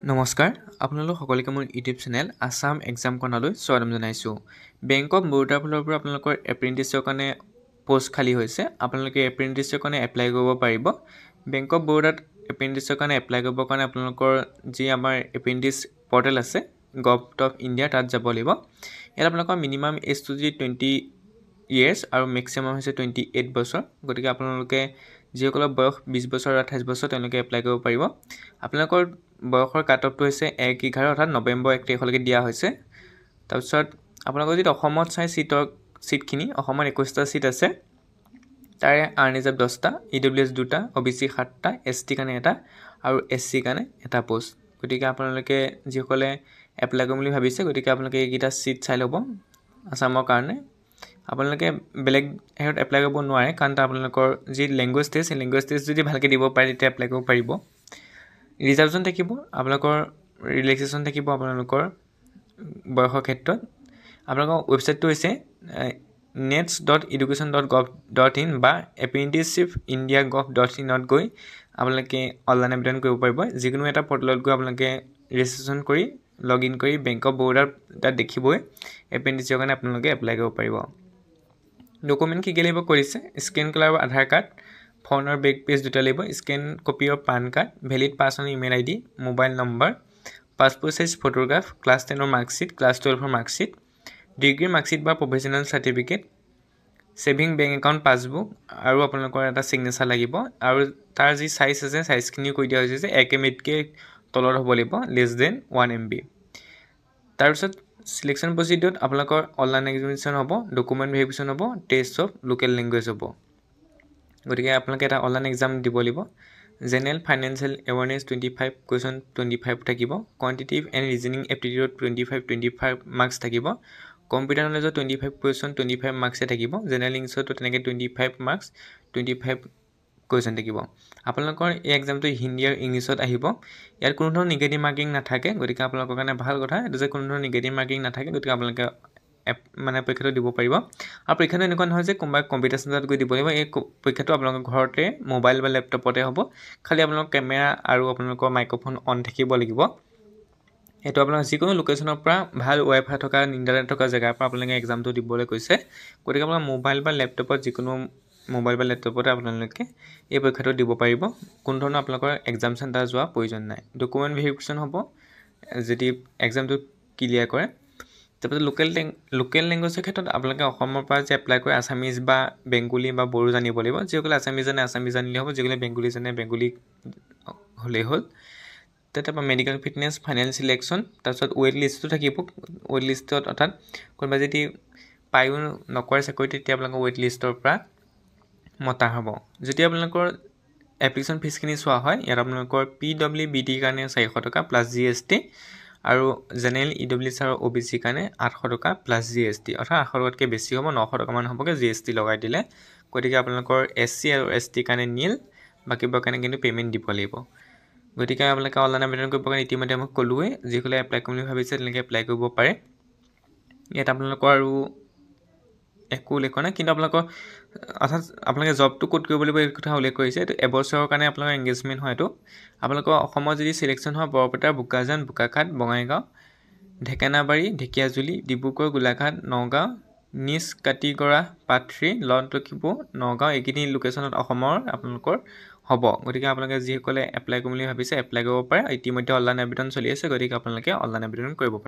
নমস্কাৰ আপোনালোক সকলোকে মোৰ ইউটিউব চেনেল আসাম এক্সাম কৰ্ণাৰলৈ স্বাগতম জনাইছোঁ। বেংক অফ বৰোদাৰ ফালৰ পৰা আপোনালোকৰ এপ্ৰেণ্টিছৰ কাৰণে পোষ্ট খালী হৈছে। আপোনালোকে এপ্ৰেণ্টিছৰ কাৰণে এপ্লাই কৰিব পাৰিব। বেংক অফ বৰোদাত এপ্ৰেণ্টিছৰ কাৰণে এপ্লাই কৰিবৰ কাৰণে আপোনালোকৰ যি আমাৰ এপ্ৰেণ্টিছ পৰ্টেল আছে গভৰ্ণমেণ্ট অফ ইণ্ডিয়া তাত যাব লাগিব। ইয়াত আপোনালোকৰ মিনিমাম এজটো যদি 20 years আৰু মেক্সিমাম হৈছে 28 বছৰ। গতিকে আপোনালোকে যিসকলৰ বয়স 20 বছৰ আৰু 28 বছৰ তেওঁলোকে এপ্লাই কৰিব পাৰিব। আপোনালোকৰ বয়সৰ কাট অফটো হৈছে 1/11 অৰ্থাৎ নৱেম্বৰ 1 তাৰিখলৈকে দিয়া হৈছে। তাৰপিছত আপোনালোকৰ যদি অসমত চাই চিটখিনি অসমত 21টা চিট আছে। তাৰে আনৰিজাৰ্ভ 10টা, EWS 2টা, OBC 7টা, ST কাৰণে 1টা আৰু SC কাৰণে 1টা পোষ্ট। গতিকে আপোনালোকে যিসকলে এপ্লাই কৰিম বুলি ভাবিছে গতিকে আপোনালোকে এইকেইটা চিট চাই ল'ব আসামৰ কাৰণে। আপোনালোকে বেলেগ হেৰিত এপ্লাই কৰিব নোৱাৰে কাৰণ আপোনালোকৰ যি লেংগুৱেজ টেষ্ট সেই লেংগুৱেজ টেষ্ট যদি ভালকৈ দিব পাৰে তেতিয়া এপ্লাই কৰিব পাৰিব। ৰিজাৰ্ভেশ্যন থাকিব, আপোনালোকৰ ৰিলেক্সেশ্যন থাকিব আপোনালোকৰ বয়সৰ ক্ষেত্ৰত। আপোনালোকৰ ৱেবছাইটটো হৈছে nets.education.gov.in বা apprenticeshifindia.gov.in গৈ আপোনালোকে অনলাইন আবেদন কৰিব পাৰিব। যিকোনো এটা পৰ্টেলত গৈ আপোনালোকে ৰেজিষ্ট্ৰেশ্যন কৰি লগ ইন কৰি বেংক অফ বৰোদাৰ তাত দেখিবই এপ্ৰেণ্টিছৰ কাৰণে আপোনালোকে এপ্লাই কৰিব পাৰিব। ডকুমেণ্ট কি লাগিব কৰিছে scan colour Aadhaar card, front আৰু বেক পেজ দুটা লাগিব, scan copy of PAN card, valid personal email ID, mobile number, passport size photograph, class 10ৰ মাৰ্কশ্বিট, ক্লাছ 12ৰ মাৰ্কশ্বিট, ডিগ্ৰীৰ মাৰ্কশ্বিট বা professional certificate, saving bank account passbook আৰু আপোনালোকৰ এটা ছিগনেচাৰ লাগিব। আৰু তাৰ যি চাইজ আছে চাইজখিনিও কৈ দিয়া হৈছে যে 1 MBতকৈ তলত হ'ব লাগিব, লেছ দেন 1 MB। তাৰপিছত চিলেকশ্যন প্ৰচিডিউৰত আপোনালোকৰ অনলাইন এক্সামিনেশ্যন হ'ব, ডকুমেণ্ট ভেৰিফিকেশ্যন হ'ব, টেষ্ট অফ লোকেল লেংগুৱেজ হ'ব। গতিকে আপোনালোকে এটা অনলাইন এক্সাম দিব লাগিব। জেনেৰেল ফাইনেন্সিয়েল এৱাৰনেছ 25 কুৱেশ্যন 25 থাকিব, quantitative and reasoning aptitude 25 marks থাকিব, কম্পিউটাৰ নলেজত 25 কুৱেশ্যন 25 মাৰ্কছে থাকিব, জেনেৰেল ইংলিছতো তেনেকৈ 25 মাৰ্কছ 25 কুৱেশ্যন থাকিব। আপোনালোকৰ এই এক্সামটো হিন্দী আৰু ইংলিছত আহিব। ইয়াত কোনো ধৰণৰ নিগেটিভ মাৰ্কিং নাথাকে। গতিকে আপোনালোকৰ কাৰণে ভাল কথা এইটো যে কোনো ধৰণৰ নিগেটিভ মাৰ্কিং নাথাকে। গতিকে আপোনালোকে পৰীক্ষাটো দিব পাৰিব। আৰু পৰীক্ষাটো এনেকুৱা নহয় যে কোনোবাই কম্পিউটাৰ চেণ্টাৰত গৈ দিব লাগিব। এই পৰীক্ষাটো আপোনালোকৰ ঘৰতে মোবাইল বা লেপটপতে হ'ব। খালি আপোনালোকৰ কেমেৰা আৰু আপোনালোকৰ মাইক্ৰফোন অন থাকিব লাগিব। এইটো আপোনালোকে যিকোনো লোকেশ্যনৰ পৰা ভাল ৱাইফাই থকা ইণ্টাৰনেট থকা জেগাৰ পৰা আপোনালোকে এক্সামটো দিবলৈ কৈছে। গতিকে আপোনালোকৰ মোবাইল বা লেপটপত যিকোনো মোবাইল বা লেপটপতে আপোনালোকে এই পৰীক্ষাটো দিব পাৰিব। কোনো ধৰণৰ আপোনালোকৰ এক্সাম চেণ্টাৰ যোৱা প্ৰয়োজন নাই। ডকুমেণ্ট ভেৰিফিকেশ্যন হ'ব যদি এক্সামটো ক্লিয়াৰ কৰে। তাৰপিছত লোকেল লেংগুৱেজৰ ক্ষেত্ৰত আপোনালোকে অসমৰ পৰা যে এপ্লাই কৰে আছামিজ বা বেংগলী বা বড়ো জানিব লাগিব। যিসকলে আছামিজ জানে আছামিজ জানিলে হ'ব, যিসকলে বেংগলী জানে বেংগলী হ'লেই হ'ল। তাৰপৰা মেডিকেল ফিটনেছ, ফাইনেল চিলেকশ্যন, তাৰপিছত ৱেইট লিষ্টটো থাকিব। ৱেইট লিষ্টত অৰ্থাৎ কোনোবাই যদি পায়ো নকৰে চাকৰি তেতিয়া আপোনালোকৰ ৱেইট লিষ্টৰ পৰা মতা হ'ব। যেতিয়া আপোনালোকৰ এপ্লিকেশ্যন ফিজখিনি চোৱা হয় ইয়াত আপোনালোকৰ PWBD কাৰণে 400 টকা প্লাছ GST আৰু জেনেৰেল EWS আৰু OBC কাৰণে 800 টকা প্লাছ GST অৰ্থাৎ 800 টকাতকৈ বেছি হ'ব, 900 টকামান হ'বগৈ GST লগাই দিলে। গতিকে আপোনালোকৰ SC আৰু ST কাৰণে নীল, বাকীবোৰৰ কাৰণে কিন্তু পে'মেণ্ট দিব লাগিব। গতিকে আপোনালোকে অনলাইন আবেদন কৰিব কাৰণে ইতিমধ্যে মই ক'লোৱেই, যিসকলে এপ্লাই কৰিম বুলি ভাবিছে তেনেকৈ এপ্লাই কৰিব পাৰে। ইয়াত আপোনালোকৰ আৰু একো উল্লেখ কৰা নাই, কিন্তু আপোনালোকৰ অৰ্থাৎ আপোনালোকে জবটো ক'ত কৰিব লাগিব এই কথা উল্লেখ কৰিছে। এইটো এবছৰৰ কাৰণে আপোনালোকৰ এংগেজমেণ্ট হয়। এইটো আপোনালোকৰ অসমত যদি চিলেকশ্যন হয় বৰপেটা, বোকাজান, বোকাখাট, বঙাইগাঁও, ঢেকেনাবাৰী, ঢেকীয়াজুলি, ডিব্ৰুগড়, গোলাঘাট, নগাঁও, নিজ কাটিগড়া, পাথ্ৰী, লখিমপুৰ, নগাঁও এইখিনি লোকেশ্যনত অসমৰ আপোনালোকৰ হ'ব। গতিকে আপোনালোকে যিসকলে এপ্লাই কৰিম বুলি ভাবিছে এপ্লাই কৰিব পাৰে। ইতিমধ্যে অনলাইন আবেদন চলি আছে। গতিকে আপোনালোকে অনলাইন আবেদন কৰিব পাৰে।